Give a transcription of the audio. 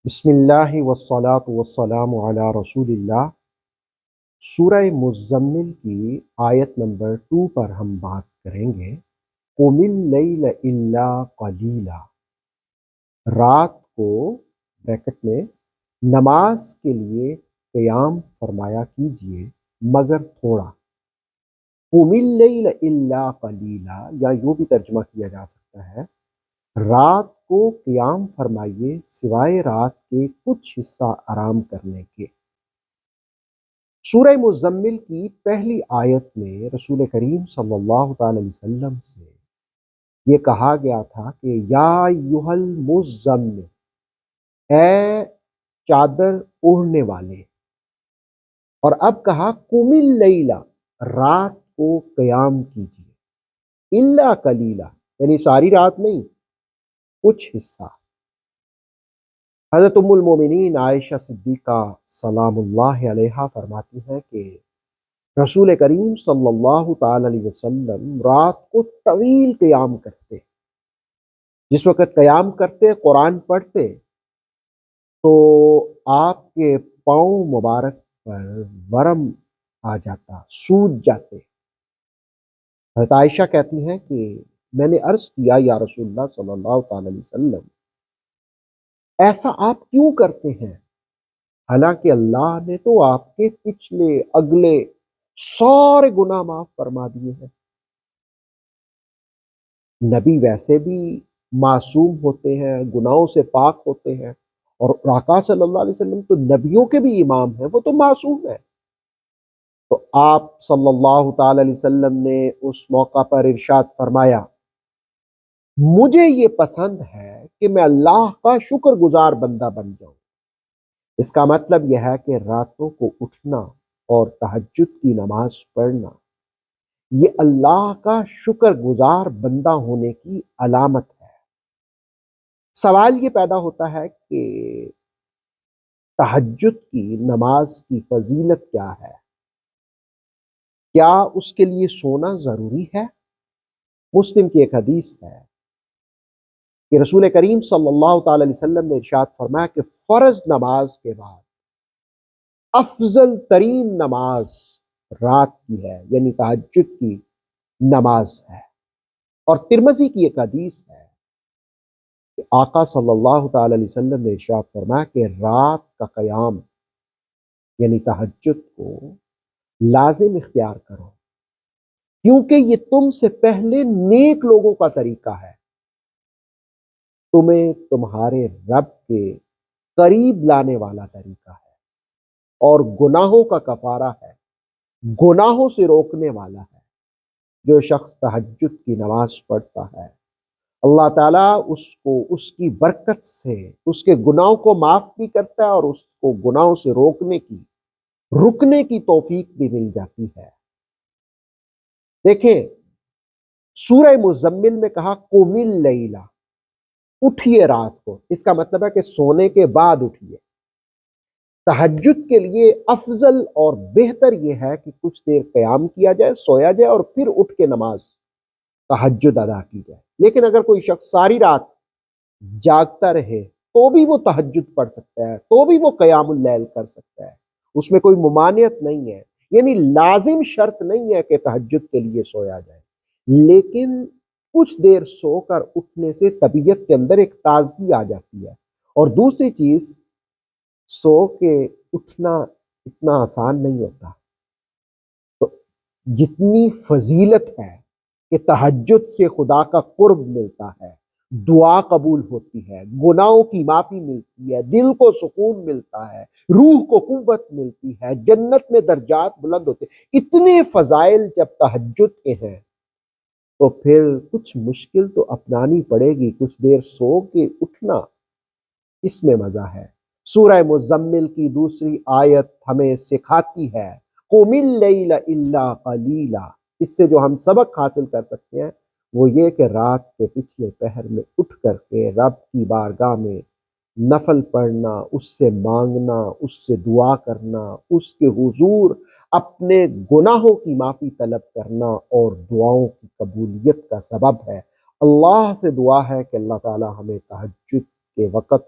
بسم اللہ والصلاة والسلام علی رسول اللہ۔ سورہ مزمل کی آیت نمبر 2 پر ہم بات کریں گے۔ قم اللیل الا قلیلا، رات کو بریکٹ میں نماز کے لیے قیام فرمایا کیجئے مگر تھوڑا۔ قم اللیل الا قلیلا، یا یوں بھی ترجمہ کیا جا سکتا ہے رات کو قیام فرمائیے سوائے رات کے کچھ حصہ آرام کرنے کے۔ سورہ مزمل کی پہلی آیت میں رسول کریم صلی اللہ تعالی علیہ وسلم سے یہ کہا گیا تھا کہ یا ایھا المزمل، اے چادر اوڑھنے والے، اور اب کہا قم اللیل، رات کو قیام کیجیے، الا قلیلا، یعنی ساری رات نہیں، کچھ حصہ۔ حضرت ام المومنین عائشہ صدیقہ سلام اللہ علیہا فرماتی ہیں کہ رسول کریم صلی اللہ تعالی علیہ وسلم رات کو طویل قیام کرتے۔ جس وقت قیام کرتے قرآن پڑھتے تو آپ کے پاؤں مبارک پر ورم آ جاتا، سوج جاتے۔ حضرت عائشہ کہتی ہیں کہ میں نے عرض کیا یا رسول اللہ صلی اللہ تعالی علیہ وسلم، ایسا آپ کیوں کرتے ہیں؟ حالانکہ اللہ نے تو آپ کے پچھلے اگلے سارے گناہ معاف فرما دیے ہیں۔ نبی ویسے بھی معصوم ہوتے ہیں، گناہوں سے پاک ہوتے ہیں، اور آقا صلی اللہ علیہ وسلم تو نبیوں کے بھی امام ہیں، وہ تو معصوم ہیں۔ تو آپ صلی اللہ تعالی علیہ وسلم نے اس موقع پر ارشاد فرمایا، مجھے یہ پسند ہے کہ میں اللہ کا شکر گزار بندہ بن جاؤں۔ اس کا مطلب یہ ہے کہ راتوں کو اٹھنا اور تہجد کی نماز پڑھنا یہ اللہ کا شکر گزار بندہ ہونے کی علامت ہے۔ سوال یہ پیدا ہوتا ہے کہ تہجد کی نماز کی فضیلت کیا ہے؟ کیا اس کے لیے سونا ضروری ہے؟ مسلم کی ایک حدیث ہے کہ رسول کریم صلی اللہ تعالی علیہ وسلم نے ارشاد فرمایا کہ فرض نماز کے بعد افضل ترین نماز رات کی ہے، یعنی تہجد کی نماز ہے۔ اور ترمذی کی ایک حدیث ہے کہ آقا صلی اللہ تعالی علیہ وسلم نے ارشاد فرمایا کہ رات کا قیام یعنی تہجد کو لازم اختیار کرو، کیونکہ یہ تم سے پہلے نیک لوگوں کا طریقہ ہے، تمہیں تمہارے رب کے قریب لانے والا طریقہ ہے، اور گناہوں کا کفارہ ہے، گناہوں سے روکنے والا ہے۔ جو شخص تہجد کی نماز پڑھتا ہے اللہ تعالیٰ اس کو اس کی برکت سے اس کے گناہوں کو معاف بھی کرتا ہے، اور اس کو گناہوں سے رکنے کی توفیق بھی مل جاتی ہے۔ دیکھیں، سورہ مزمل میں کہا قم اللیل، اٹھیے رات کو، اس کا مطلب ہے کہ سونے کے بعد اٹھیے۔ تہجد کے لیے افضل اور بہتر یہ ہے کہ کچھ دیر قیام کیا جائے، سویا جائے، اور پھر اٹھ کے نماز تہجد ادا کی جائے۔ لیکن اگر کوئی شخص ساری رات جاگتا رہے تو بھی وہ تہجد پڑھ سکتا ہے، تو بھی وہ قیام اللیل کر سکتا ہے، اس میں کوئی ممانعت نہیں ہے، یعنی لازم شرط نہیں ہے کہ تہجد کے لیے سویا جائے، لیکن کچھ دیر سو کر اٹھنے سے طبیعت کے اندر ایک تازگی آ جاتی ہے۔ اور دوسری چیز، سو کے اٹھنا اتنا آسان نہیں ہوتا، تو جتنی فضیلت ہے کہ تہجد سے خدا کا قرب ملتا ہے، دعا قبول ہوتی ہے، گناہوں کی معافی ملتی ہے، دل کو سکون ملتا ہے، روح کو قوت ملتی ہے، جنت میں درجات بلند ہوتے ہیں، اتنے فضائل جب تہجد کے ہیں تو پھر کچھ مشکل تو اپنانی پڑے گی۔ کچھ دیر سو کے اٹھنا، اس میں مزہ ہے۔ سورہ مزمل کی دوسری آیت ہمیں سکھاتی ہے قم اللیل الا قلیلا۔ اس سے جو ہم سبق حاصل کر سکتے ہیں وہ یہ کہ رات کے پچھلے پہر میں اٹھ کر کے رب کی بارگاہ میں نفل پڑھنا، اس سے مانگنا، اس سے دعا کرنا، اس کے حضور اپنے گناہوں کی معافی طلب کرنا اور دعاؤں کی قبولیت کا سبب ہے۔ اللہ سے دعا ہے کہ اللہ تعالی ہمیں تہجد کے وقت